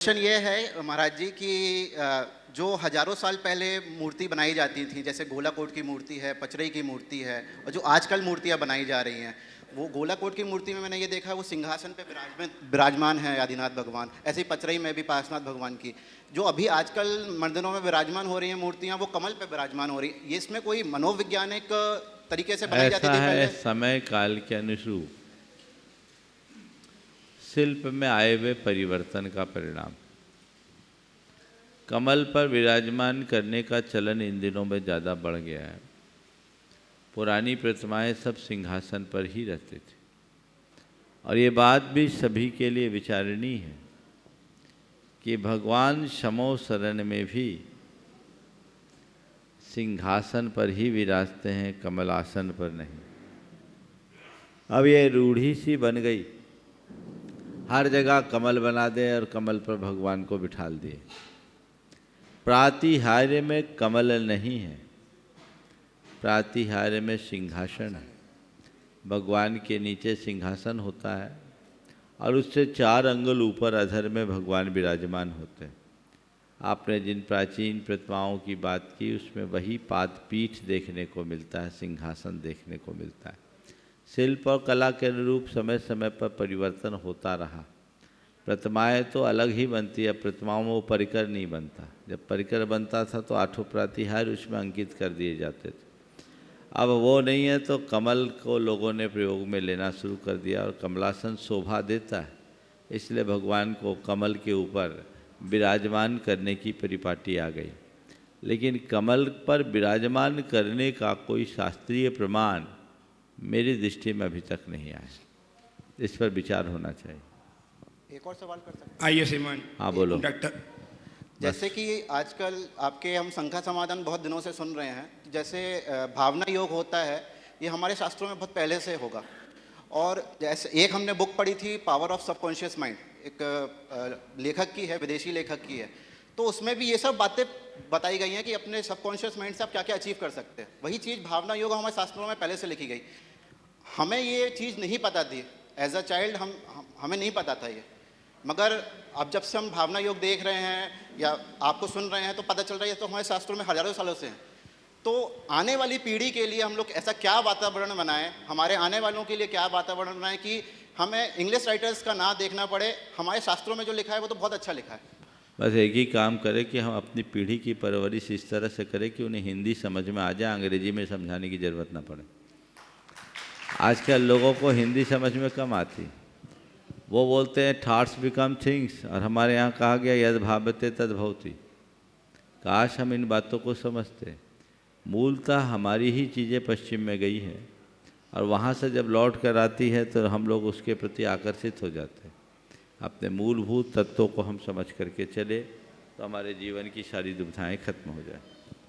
Question ये है महाराज जी कि जो हजारों साल पहले मूर्ति बनाई जाती थी, जैसे गोलाकोट की मूर्ति है, पचरई की मूर्ति है, और जो आजकल मूर्तियां बनाई जा रही हैं, वो गोलाकोट की मूर्ति में मैंने ये देखा वो सिंहासन पे विराजमान है आदिनाथ भगवान। ऐसे ही पचरई में भी पार्श्वनाथ भगवान की जो अभी आजकल मंदिरों में विराजमान हो रही हैं मूर्तियां, वो कमल पे विराजमान हो रही। ये इसमें कोई मनोवैज्ञानिक तरीके से बनाई जाती ऐसा थी है पहले? समय काल के अनुरूप शिल्प में आए हुए परिवर्तन का परिणाम। कमल पर विराजमान करने का चलन इन दिनों में ज़्यादा बढ़ गया है। पुरानी प्रतिमाएं सब सिंहासन पर ही रहते थे, और ये बात भी सभी के लिए विचारणीय है कि भगवान शमो शरण में भी सिंहासन पर ही विराजते हैं, कमलासन पर नहीं। अब ये रूढ़ी सी बन गई, हर जगह कमल बना दे और कमल पर भगवान को बिठाल दिए। प्रातिहार्य में कमल नहीं है, प्रातिहार्य में सिंहासन है। भगवान के नीचे सिंहासन होता है और उससे 4 अंगुल ऊपर अधर में भगवान विराजमान होते हैं। आपने जिन प्राचीन प्रतिमाओं की बात की उसमें वही पादपीठ देखने को मिलता है, सिंहासन देखने को मिलता है। शिल्प और कला के अनुरूप समय समय पर परिवर्तन होता रहा। प्रतिमाएं तो अलग ही बनती है, प्रतिमाओं में वो परिकर नहीं बनता। जब परिकर बनता था तो 8 प्रातिहार्य उसमें अंकित कर दिए जाते थे। अब वो नहीं है तो कमल को लोगों ने प्रयोग में लेना शुरू कर दिया, और कमलासन शोभा देता है, इसलिए भगवान को कमल के ऊपर विराजमान करने की परिपाटी आ गई। लेकिन कमल पर विराजमान करने का कोई शास्त्रीय प्रमाण मेरी दृष्टि में अभी तक नहीं आया। इस पर विचार होना चाहिए। एक और सवाल कर सकते हैं? आइए श्रीमान। हाँ बोलो। डॉक्टर, जैसे कि आजकल आपके हम संख्या समाधान बहुत दिनों से सुन रहे हैं, जैसे भावना योग होता है, ये हमारे शास्त्रों में बहुत पहले से होगा। और जैसे एक हमने बुक पढ़ी थी पावर ऑफ सबकॉन्शियस माइंड, एक लेखक की है, विदेशी लेखक की है, तो उसमें भी ये सब बातें बताई गई हैं कि अपने सबकॉन्शियस माइंड से आप क्या क्या अचीव कर सकते हैं। वही चीज़ भावना योग हमारे शास्त्रों में पहले से लिखी गई। हमें ये चीज़ नहीं पता थी एज अ चाइल्ड, हमें नहीं पता था ये, मगर अब जब से हम भावना योग देख रहे हैं या आपको सुन रहे हैं तो पता चल रहा है तो हमारे शास्त्रों में हजारों सालों से हैं। तो आने वाली पीढ़ी के लिए हम लोग ऐसा क्या वातावरण बनाएं, हमारे आने वालों के लिए क्या वातावरण बनाएं कि हमें इंग्लिश राइटर्स का ना देखना पड़े, हमारे शास्त्रों में जो लिखा है वो तो बहुत अच्छा लिखा है। बस एक ही काम करें कि हम अपनी पीढ़ी की परवरिश इस तरह से करें कि उन्हें हिंदी समझ में आ जाए, अंग्रेजी में समझाने की ज़रूरत ना पड़े। आजकल लोगों को हिंदी समझ में कम आती, वो बोलते हैं थॉट्स बिकम थिंग्स, और हमारे यहाँ कहा गया यद भावते तद भवति। काश हम इन बातों को समझते। मूलतः हमारी ही चीज़ें पश्चिम में गई है, और वहाँ से जब लौट कर आती है तो हम लोग उसके प्रति आकर्षित हो जाते हैं। अपने मूलभूत तत्वों को हम समझ करके चले तो हमारे जीवन की सारी दुविधाएं खत्म हो जाए।